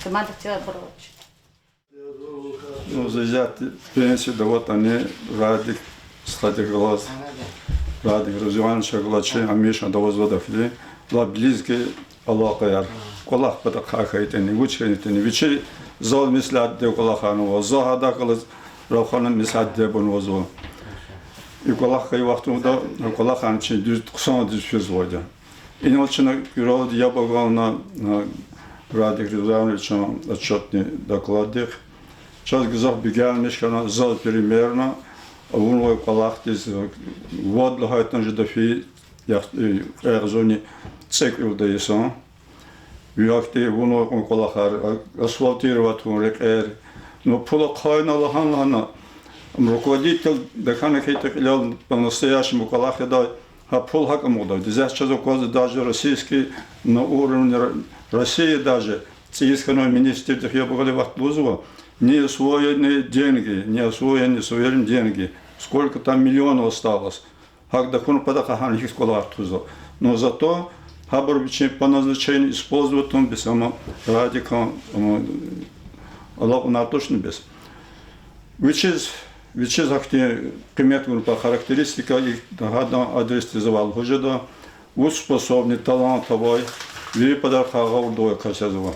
Команда хотела бороться. Ну, заезжать пенсию, да вот они ради стати глаз, ради развивания глачи, а Миша да возводов ли, ла близкие аллахаяр, колах потакаха это не учили, это не вечери. Зол мислят де колахану, зохада колаз раханан мислят де бонвозо. И колах хай вахту да колахан чи düz 90 физводя. И не очень юрод я богал на ради гризавнича отчетный докладик. Сейчас гзах бегальмиш kana зал примерно вунвой колах дис вод лахайтан ждафи я эрзони цекл дайсон. Виахте вуно колахар асфальтировать рекер но пула кайна лахана руководитель дехана хейтел по-настоящему колахе да пул хакамуда здесь сейчас даже российский на уровне России даже цискано министр я говорил вахт лузова не освоенные деньги, не освоенные деньги. Сколько там миллионов осталось. Но зато по назначению использовать он без радикал Allah ona точно без. Which is акте приметную по характеристика их гадно адресизовал хожеда успособный талантовый вери подарка урдой касязова.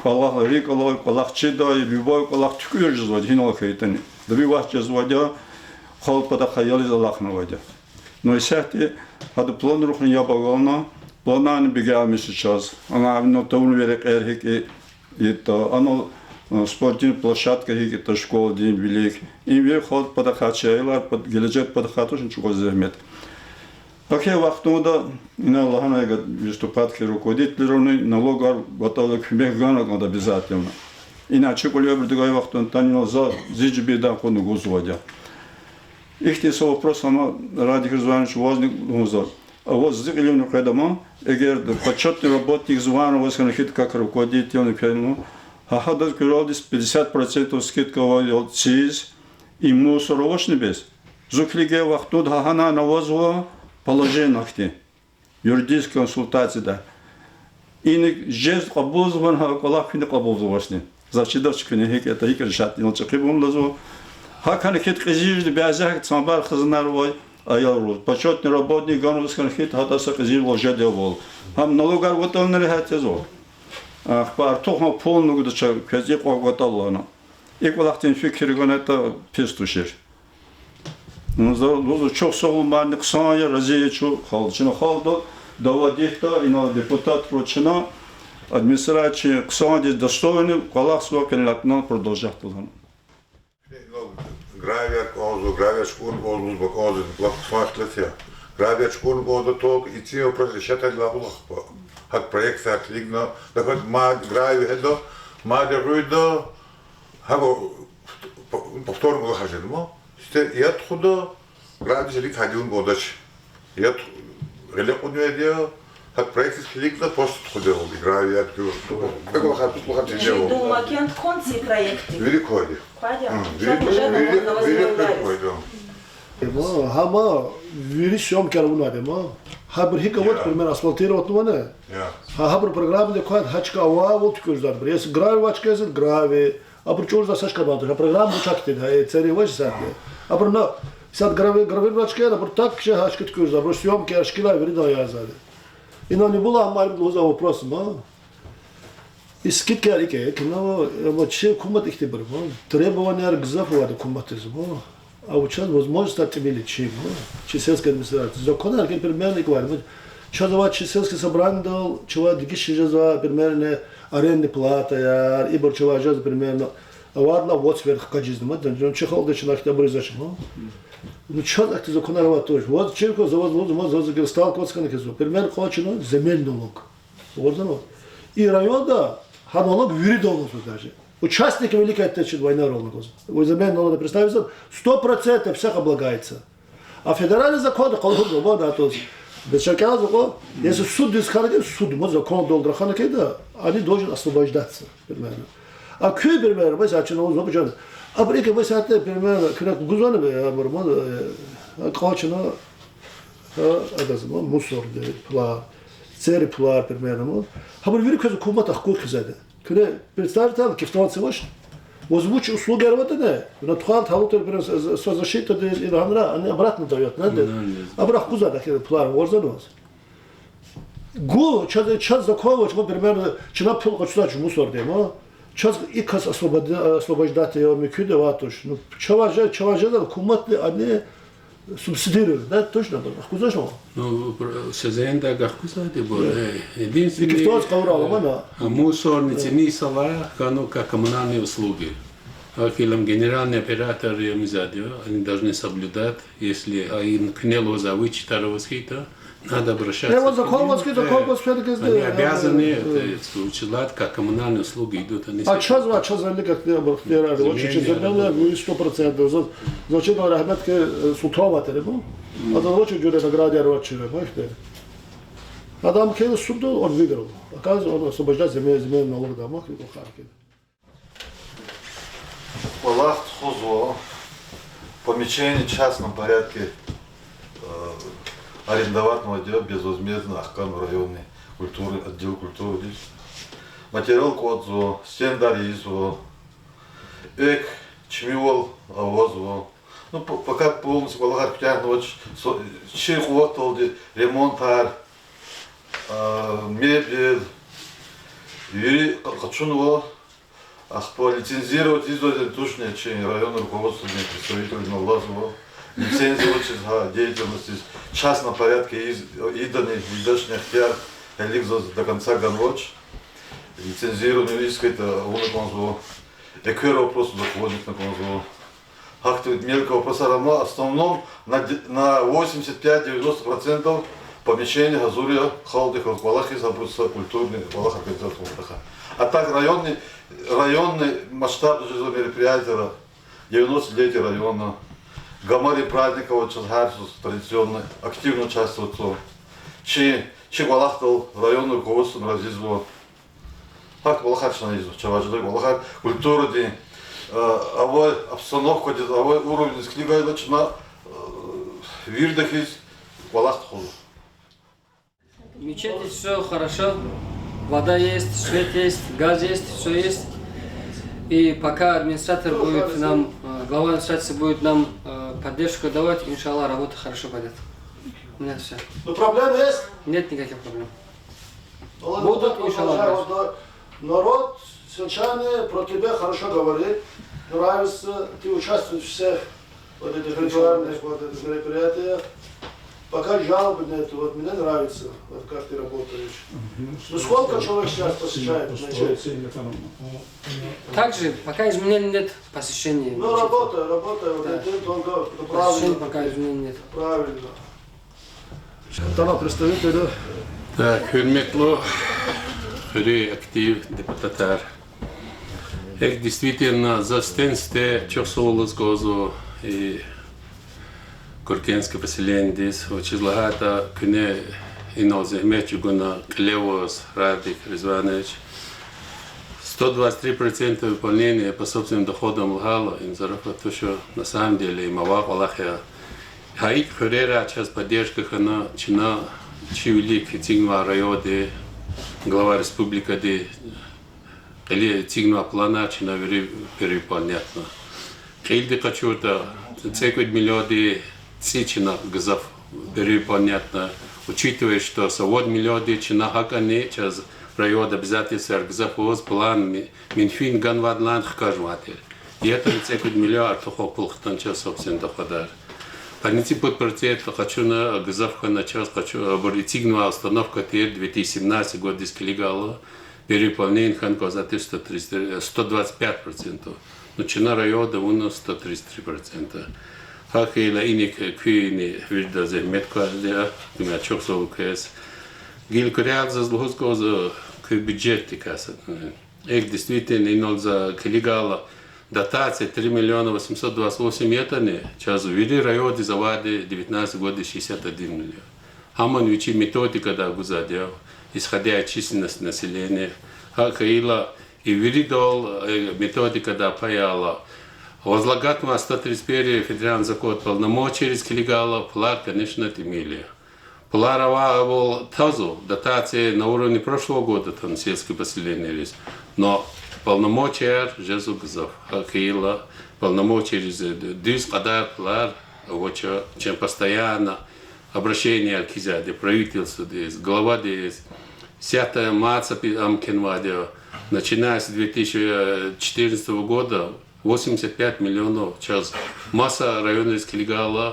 Аллах рикалой Аллах чеда и любой Аллах тюкер жзвать хинол хейтани. Добивать жзвадя хол подарка яли Аллах наводя. Но и сяти аду план рухни ябагална планан бегами сейчас. Она на тоун верек эрхик и это оно спортивная площадка, это школа, день велик. И вверх ход подахачайлар, геледжет подахатуш, ничего займет. Такие вахтуда, и на Аллахана выступатки руководителей, налогар готовы к мехгану надо обязательно. Иначе, коли бы другой вахтун, танил за зиджби да ходу гузводя. Их те вопрос, она ради Хризвановича возник гузор. А вот зрителям необходимо, эгер почетный работник званого восханахит как руководитель, он Хахадат куралдис 50% скидка от СИЗ и мусоровош небес. Зуклиге вахтуд хахана навозва положенахти. Юридическая консультация да. И не жест кабузван хакалах не кабузвашни. Зачидавчик не хек это хек решат. Но чекибум лазу. Хакан хет казиж бязах цамбар хазнаровой аяру. Почетный работник гановский хет хадаса казир ложедевол. Хам налогар вот он не хатезо. Ахпар тохма полную дача пязи қоғаталлана. Еквалақтен фикірген это пестушер. Ну çok soğumanı kısaya razıya çok halçına halda davadihta ina депутат прочина администрация кысая достойный коллаксва кенлатна продолжать тулан. Гравер козу, гравер шкун козу, бакозу, платфашлетя. Гравер шкун козу ток и цио прозрещата лабулах. Как проект саклигно, да хоть мад грави это, мад руйдо, хаго повторно захожу, но я туда грави жили ходил годач, я реально не делал, как проект саклигно пост ходил, грави я ту, как он хату плохо делал. Думаю, кем концы проекты. Великой. Великой. Хама виришом керунады ма. Хабр хикавот пример асфальтировать не. Хабр программа декад хачка ава вот курзар. Брес грави вачкезет грави. Абр чурза сашка бат. Программа чакте да. Цери ваш сад. Абр на сад грави вачке абр так че хачка курзар. Абр съемки ашкила вери да язады. Ино не было амар лоза вопрос ма. Искит керике, кино вот че кумат ихтибр ма. Требования аргзафовады куматыз ма. А сейчас возможность отменить чего? Сельская администрация. Законы, примерно, говорят. Что за сельское собрание дал, чего дикишь за примерно арендная плата, и борчевая жизнь примерно. А ладно, вот сверх качества. Мы чехол до человека обрезаем. Ну что так ты законы работаешь? Вот человек завод сталкиваться с ним. Примерно хочет земельный налог. Вот оно. И район да, налог юридический даже. Участники Великой Отечественной войны ровно. Вы земельный налог представитель 100% всех облагается. А федеральный закон, если суд дискарит, суд может закон долдрахана кеда, они должны освобождаться примерно. А күй примерно, мы сейчас на узбекчан. А при этом мы сейчас примерно, когда гузоны, калчина, это мусор, пла, цери пла примерно. А при великой кумата хкурки зада. Когда представьте, кифтоваться важно. Озвучь услуги работы, но тухал талут соцзащита Иранра, они обратно дают, а брах куза такие планы, ворзанос. Гу, час заковывать, мы примерно, чина пил хочется мусор демо, час и кас освобождать его микюде ватуш, ну чаважа, кумат они субсидируют, да, точно, куза что? Ну, сезенда гахкуза де более. Единственное. Кифтоваться каврала, мана. Мусорницы не сала, как коммунальные услуги. Акилам генеральный оператор они должны соблюдать, если им кнело за вычитали восхита, надо обращаться. Они обязаны учитывать, как коммунальные услуги идут. А час они как не обращали, очень честно, 100%. Зачем рахметки сутровать, не? А за очень жюри награде рвачили, понимаете? Адам кеды суду он выиграл. Оказывается, он освобождает земельный налог домах и бухарки. Палах Хозо помещение в частном порядке арендовать молодежь безвозмездно Ахкан районный культуры, отдел культуры. Материал кодзо, стендаризо, эк, чмивол, авозо. Ну, пока полностью Палахар втягнут, чих вотолди, ремонтар, мебель, юри, качунво, лицензировать изводен тушное чень районное руководство представительного властного. Лицензировать деятельности в частном порядке изданный видошний ахтяр эликзос до конца ганвоч. Лицензированный иск это он конзо. Эквер вопрос доходит на конзо. Акты мелкого вопроса равно в основном на 85-90% помещения Газурия Халдых Валахи забудется культурный Валах организатор. А так районный масштаб мероприятия 90-летия района. Гамари праздников Чазгарсус традиционно активно участвуют. Чи Валахтал районный руководство разъездило. Так Валахарчина изу, Чаваджи Валахар культура день. Авой обстановка, авой уровень книга начина вирдах из Валахтхолу. Мечети все хорошо, вода есть, свет есть, газ есть, все есть. И пока администратор будет нам, глава администрации будет нам поддержку давать, иншаллах, работа хорошо пойдет. У меня все. Но проблемы есть? Нет никаких проблем. Будут, иншаллах. Народ, сельчане про тебя хорошо говорит, нравится, ты участвуешь в всех вот этих ритуальных вот этих мероприятиях. Пока жалобы нет, вот мне нравится, вот как ты работаешь. Ну сколько человек сейчас посещает? Также пока изменений нет посещения. Ну работа, вот да. это только Посещения правильно. пока изменений нет. Правильно. Тана представитель. Так, хürmetli актив депутатар. Действительно, за стенсте часолос гозу и Куркенское поселение здесь очень лагата кне иноземечу гуна Клевос Радик Резванович 123% выполнения по собственным доходам лгало им заработать то, что на самом деле мава Валахия. Хаик Феррера сейчас поддержка хана чина чивлик Тигма районы глава республика де или Тигма плана чина перепонятно. Кейльды качута цекут миллиарды Сичина газов понятно, учитывая, что совод миллиарды чина хакане час район обязательства газов план Минфин ганвадлан хкажватель. И это цекут миллиард хопулхтан час собственно доходар. Паните под портрет хочу на газовка на час хочу аборитигная установка ТР 2017 год дисколегала переполнение ханко за 125%. Но чина района у нас 133%. Хакейла иник кюйни вида зехметка для меня чоксол кэс. Гил курят за злогоско за бюджет касса. Действительно инол за коллегала дотация 3 828 это не. Час увели районы заводы 19 года 61 миллион. Аман учи методика да гузадел, исходя от численности населения. Хакейла и ввели методика да паяла. Возлагать на 131 федеральный закон полномочий рискилегала, плар, конечно, имели. Пларова был тазу, дотация на уровне прошлого года, там сельское поселение есть. Но полномочия жезу газов, хакила, полномочия дис кадар плар, вот чем постоянно обращение к изяде, правительству здесь, глава здесь, 10 марта амкенвадио, начиная с 2014 года, 85 миллионов час. Масса районов легала,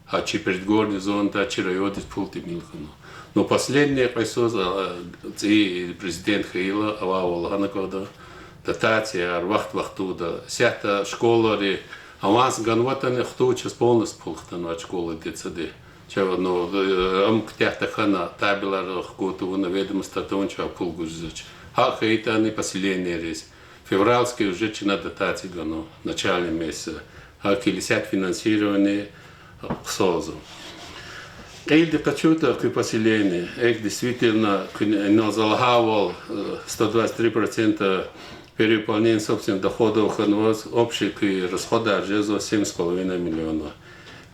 а чи предгорный зон, а чи районы пулти милхану. Но последнее пройшло президент Хаила, авал Ганакода, дотация, вахту, да, вся школа, аванс ганватаны, кто час полностью пулхтану от школы ДЦД. Чего, но амктяхта хана, табелар, хкоту, наведомость, татон, чего пулгузач. Хака не поселение рейс. Февральский уже чина дотации гано, в начале месяца. Акилисят финансирование СОЗу. Эйди качута к поселению. Действительно, но залагал 123% перевыполнение собственных доходов, общих расходов ЖЭЗО 7,5 миллионов.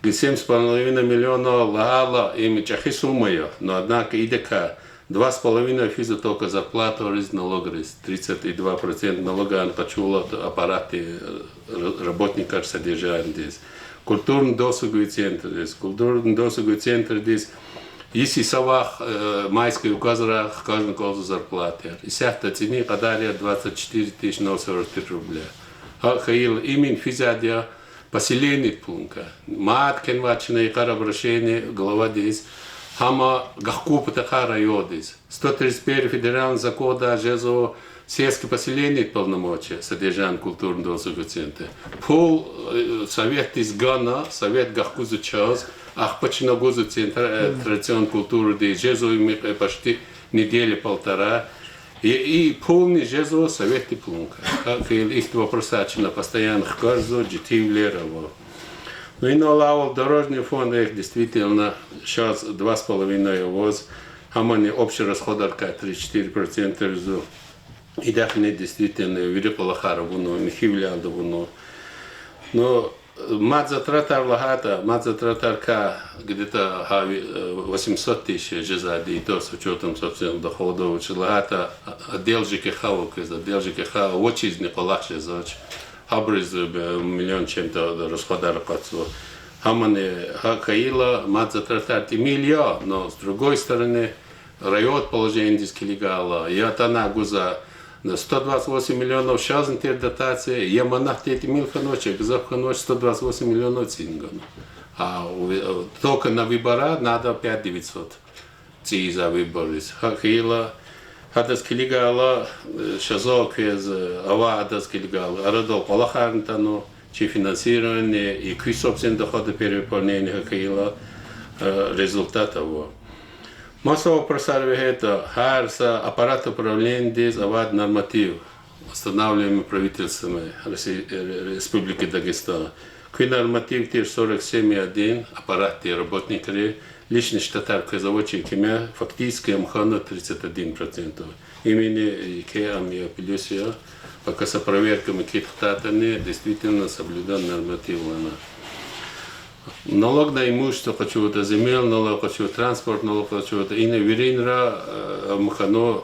7,5 миллиона лагала им чахи суммая, но однако идека 2,5 физа только зарплата из налога, 32% налога почула аппараты работников содержания здесь. Культурный досуговый центр здесь, культурный досуговый центр здесь. Если совах майской указах каждый колзу зарплаты. И сяхта цени кадария 24 043 рубля. Хаил именно физиадия поселение пункта. Мат кенвачные обращение голова здесь. Хама гахку птаха район здесь. 131 федеральный закон да ЖЭЗО сельское поселение полномочия содержания культурного досугового центра. Пол совет из Гана, совет гахку зачас. Ах, почему гузу центр традиционной культуры здесь ЖЭЗО почти недели полтора. И полный ЖЭЗО совет и пункт. Их вопросы на постоянных каждого житивлерова. Ну и на лавал дорожный фонд их действительно сейчас 2,5 воз. Хамани общий расход 34%. И дахне действительно великого харавуну, михивлядовуну. Но мадзатратар лагата, мадзатратарка где-то 800 тысяч жезади, и то с учетом собственных доходов. Лагата отдел ЖКХ, отдел ЖКХ очень из Николах жезач. Хабриз миллион чем-то расхода ракацу. Хамани Хакаила, мадзатратар тимилья, но с другой стороны район положение диски легала. Я тана гуза 128 миллионов сейчас интердотация, я монах тети милханочек, заханоч 128 миллионов цингана. А только на выбора надо 5900 ци за выборы. Хакила, хадаски легала, шазок из ава хадаски легала, арадол полахарнтано, чи финансирование и кви собственно дохода перевыполнения хакила результат того. Массово просарывает харса аппарат управления здесь авад норматив, устанавливаемый правительствами Республики Дагестан. Кви норматив тир 47,1, аппарат и работники, личный штатар заводчиками, фактически амхана 31%. Именно ИКЕ амия плюсия, пока с проверками китхтатаны действительно соблюдан норматив. Налог на имущество хочу это земель, налог хочу транспорт, налог хочу это и неверинра махано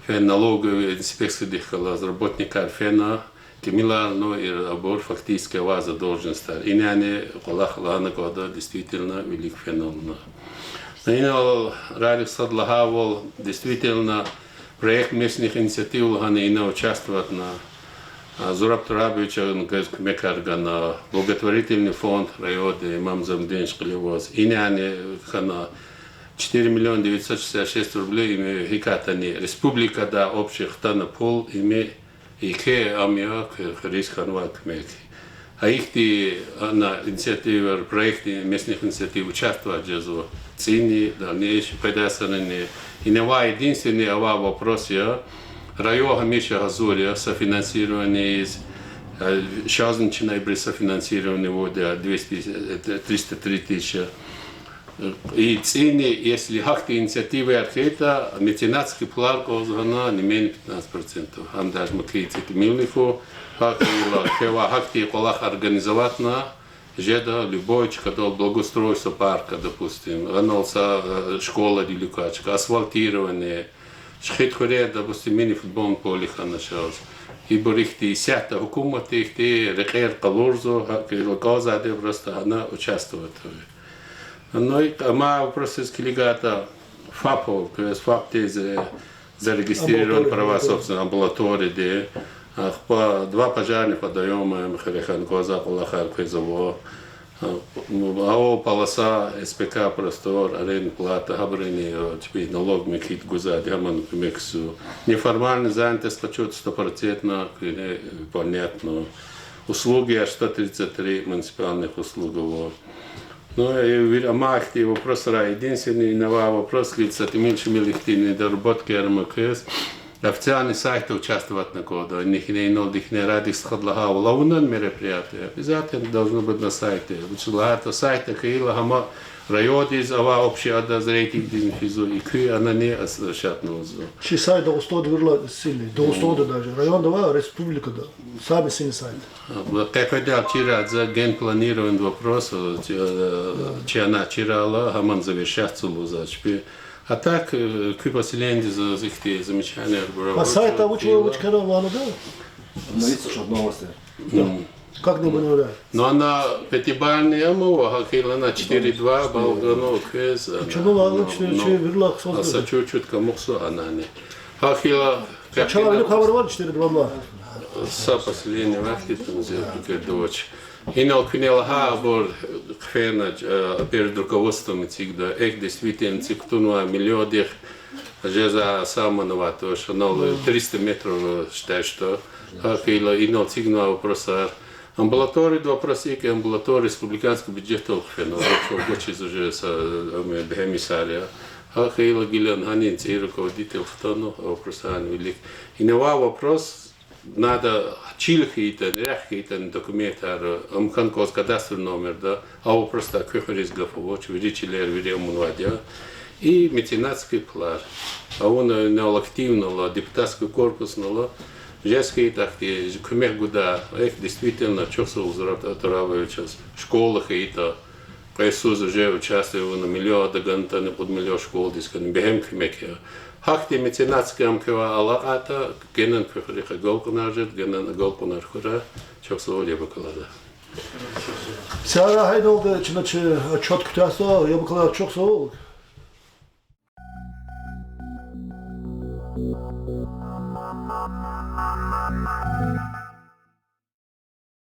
фен налоговый инспекция дихала работника фена кемила но и обор фактически ваза должен стать. И не колах лана года действительно велик феномен. Но ради садлагавол действительно проект местных инициатив лганы и не участвовать на Зураб Турабовича Мекарга на благотворительный фонд районы Мамзамдин Шкалевоз. И не хана 4 миллиона 966 рублей ими хикатани. Республика да общих тана пол ими ике амия хрис ханват меки. А их на инициативе проекте местных инициатив участвовать джезу цени дальнейшие предасаны. И не ва единственный ава вопрос я. Район Миша Газурия софинансирование из сейчас начинает при софинансировании воды 303 тысячи. И цены, если хакты инициативы архета, меценатский план озгана не менее 15%. Ам даже мы 30 миллионов, хакты колах организовать на жеда любой чекадол благоустройство парка, допустим, аналса школа дилюкачка, асфальтирование. Шхит Корея, допустим, мини-футбольный поле началось. И борихти сята хукуматы, их рекер калурзу, локазады просто она участвует. Но и ама просто скилигата ФАПО, то есть ФАП зарегистрирован права собственно амбулатории, где два пожарных подаем Михаил Коза, Кулахар Квизово. АО полоса, СПК простор, аренда плата, габрини, теперь налог мекит гуза, дяман мексу. Неформальная занятость почет 100%, понятно. Услуги аж 133 муниципальных услуг. Ну и амахти вопрос единственный, новый вопрос, кстати, меньше милихтины доработки РМКС. Официальный сайт участвовать на кода, нихне инол дихне ради сходлага лаунан мероприятия. Обязательно должно быть на сайте. Училата сайта каила хама Райониз ава общий адаз рейтинг дизфизу и кы она не шатнузу. Чи сайт да устод вырла сильный, да устода даже. Район да республика да. Сами сильный сайт. Когда вчера за генпланирован вопрос, че она чирала, хаман завершаться лузачпи. А так, к поселению за их замечания. А сайт там учил канал ладно да? Как не понимаю. Но она пятибалльная, а хила на 4-2, балгану квез. Почему ладно, че вырла А со чуть-чуть камуксу она не. Хахила, Сначала мне хабар var 4-2. Са последний вахти там сделали дочь. И на окунела хабор хвена перед руководством всегда. Эх, действительно, циктунуа миллиодих. Жеза самонова, то что 300 метров считаю, что хахила и на цигнуа вопроса. Амбулатории два просеки, амбулатории республиканского бюджета хвена. Вот очень уже с бехемисария. Хахила Гилен Ханин, и руководитель второго вопроса велик. И на вопрос надо чилхитен, ряхитен документар, амканкос кадастр номер, да, а вопрос так көхерис гафовоч, виричилер виремунвадя, и меценатский плар. А он на активного депутатский корпус, на жесткие такие, кумех гуда, их действительно чувствовал взрослые сейчас в школах и то. Иисус уже участвовал на миллион, ганта на под миллион школ, дискан бехем кумеке. Хахти меценатский амкева алаата, генен көхриха голкунажет, генен голкунархура, чувствовал я бакалада. Сара хайдолда чиначе отчет ктясо, я бакалада чувствовал. Thank you.